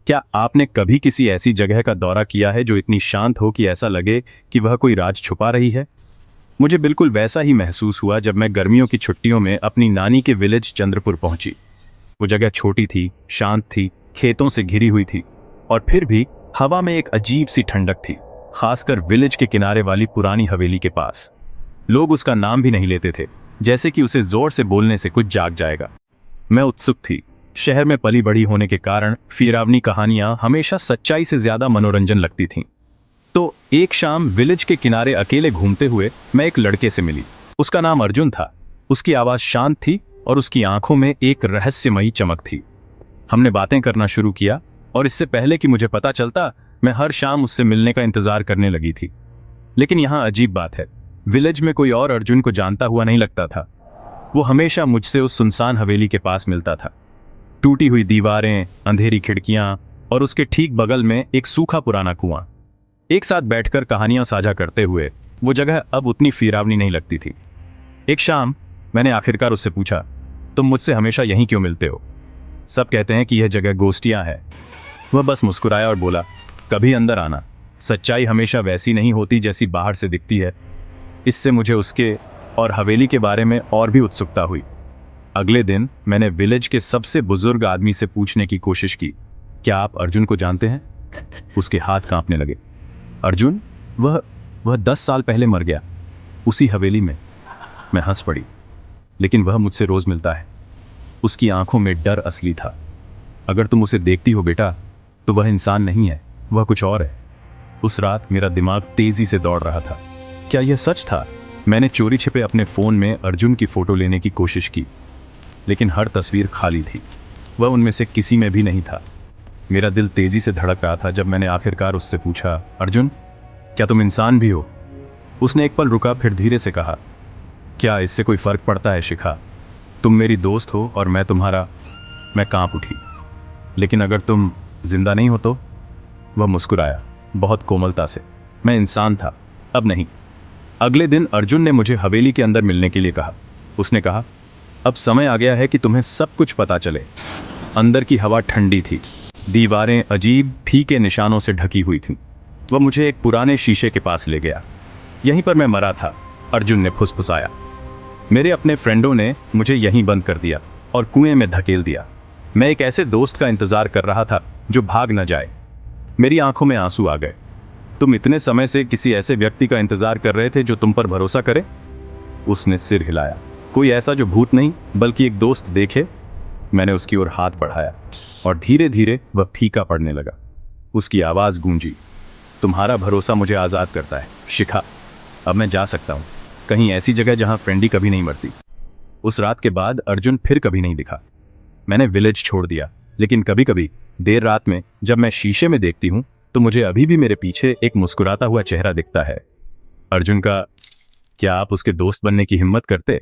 क्या आपने कभी किसी ऐसी जगह का दौरा किया है जो इतनी शांत हो कि ऐसा लगे कि वह कोई राज छुपा रही है? मुझे बिल्कुल वैसा ही महसूस हुआ जब मैं गर्मियों की छुट्टियों में अपनी नानी के विलेज चंद्रपुर पहुंची। वो जगह छोटी थी, शांत थी, खेतों से घिरी हुई थी, और फिर भी हवा में एक अजीब सी ठंडक थी, खासकर विलेज के किनारे वाली पुरानी हवेली के पास। लोग उसका नाम भी नहीं लेते थे, जैसे कि उसे जोर से बोलने से कुछ जाग जाएगा। मैं उत्सुक थी। शहर में पली बढ़ी होने के कारण फिरावनी कहानियां हमेशा सच्चाई से ज्यादा मनोरंजन लगती थीं। तो एक शाम विलेज के किनारे अकेले घूमते हुए मैं एक लड़के से मिली। उसका नाम अर्जुन था। उसकी आवाज शांत थी और उसकी आंखों में एक रहस्यमयी चमक थी। हमने बातें करना शुरू किया, और इससे पहले कि मुझे पता चलता, मैं हर शाम उससे मिलने का इंतजार करने लगी थी। लेकिन यहाँ अजीब बात है, विलेज में कोई और अर्जुन को जानता हुआ नहीं लगता था। वो हमेशा मुझसे उस सुनसान हवेली के पास मिलता था। टूटी हुई दीवारें, अंधेरी खिड़कियां, और उसके ठीक बगल में एक सूखा पुराना कुआं। एक साथ बैठकर कहानियां साझा करते हुए वो जगह अब उतनी फीरावनी नहीं लगती थी। एक शाम मैंने आखिरकार उससे पूछा, तुम मुझसे हमेशा यहीं क्यों मिलते हो? सब कहते हैं कि यह जगह गोस्टियां है। वह बस मुस्कुराया और बोला, कभी अंदर आना, सच्चाई हमेशा वैसी नहीं होती जैसी बाहर से दिखती है। इससे मुझे उसके और हवेली के बारे में और भी उत्सुकता हुई। अगले दिन मैंने विलेज के सबसे बुजुर्ग आदमी से पूछने की कोशिश की, क्या आप अर्जुन को जानते हैं? उसके हाथ कांपने लगे। अर्जुन? वह 10 साल पहले मर गया, उसी हवेली में। मैं हंस पड़ी। लेकिन वह मुझसे रोज मिलता है। उसकी आंखों में डर असली था। अगर तुम उसे देखती हो बेटा, तो वह इंसान नहीं है, वह कुछ और है। उस रात मेरा दिमाग तेजी से दौड़ रहा था। क्या यह सच था? मैंने चोरी छिपे अपने फोन में अर्जुन की फोटो लेने की कोशिश की, लेकिन हर तस्वीर खाली थी। वह उनमें से किसी में भी नहीं था। मेरा दिल तेजी से धड़क रहा था जब मैंने आखिरकार उससे पूछा, अर्जुन, क्या तुम इंसान भी हो? उसने एक पल रुका, फिर धीरे से कहा, क्या इससे कोई फर्क पड़ता है शिखा? तुम मेरी दोस्त हो और मैं तुम्हारा। मैं कांप उठी। लेकिन अगर तुम जिंदा नहीं हो तो? वह मुस्कुराया, बहुत कोमलता से। मैं इंसान था, अब नहीं। अगले दिन अर्जुन ने मुझे हवेली के अंदर मिलने के लिए कहा। उसने कहा, अब समय आ गया है कि तुम्हें सब कुछ पता चले। अंदर की हवा ठंडी थी, दीवारें अजीब फीके निशानों से ढकी हुई थीं। वह मुझे एक पुराने शीशे के पास ले गया। यहीं पर मैं मरा था, अर्जुन ने फुसफुसाया। मेरे अपने फ्रेंडों ने मुझे यहीं बंद कर दिया और कुएं में धकेल दिया। मैं एक ऐसे दोस्त का इंतजार कर रहा था जो भाग न जाए। मेरी आंखों में आंसू आ गए। तुम इतने समय से किसी ऐसे व्यक्ति का इंतजार कर रहे थे जो तुम पर भरोसा करे? उसने सिर हिलाया। कोई ऐसा जो भूत नहीं, बल्कि एक दोस्त देखे। मैंने उसकी ओर हाथ बढ़ाया, और धीरे धीरे वह फीका पड़ने लगा। उसकी आवाज गूंजी, तुम्हारा भरोसा मुझे आजाद करता है शिखा। अब मैं जा सकता हूं, कहीं ऐसी जगह जहां फ्रेंडी कभी नहीं मरती। उस रात के बाद अर्जुन फिर कभी नहीं दिखा। मैंने विलेज छोड़ दिया, लेकिन कभी कभी देर रात में जब मैं शीशे में देखती हूं, तो मुझे अभी भी मेरे पीछे एक मुस्कुराता हुआ चेहरा दिखता है। अर्जुन का। क्या आप उसके दोस्त बनने की हिम्मत करते?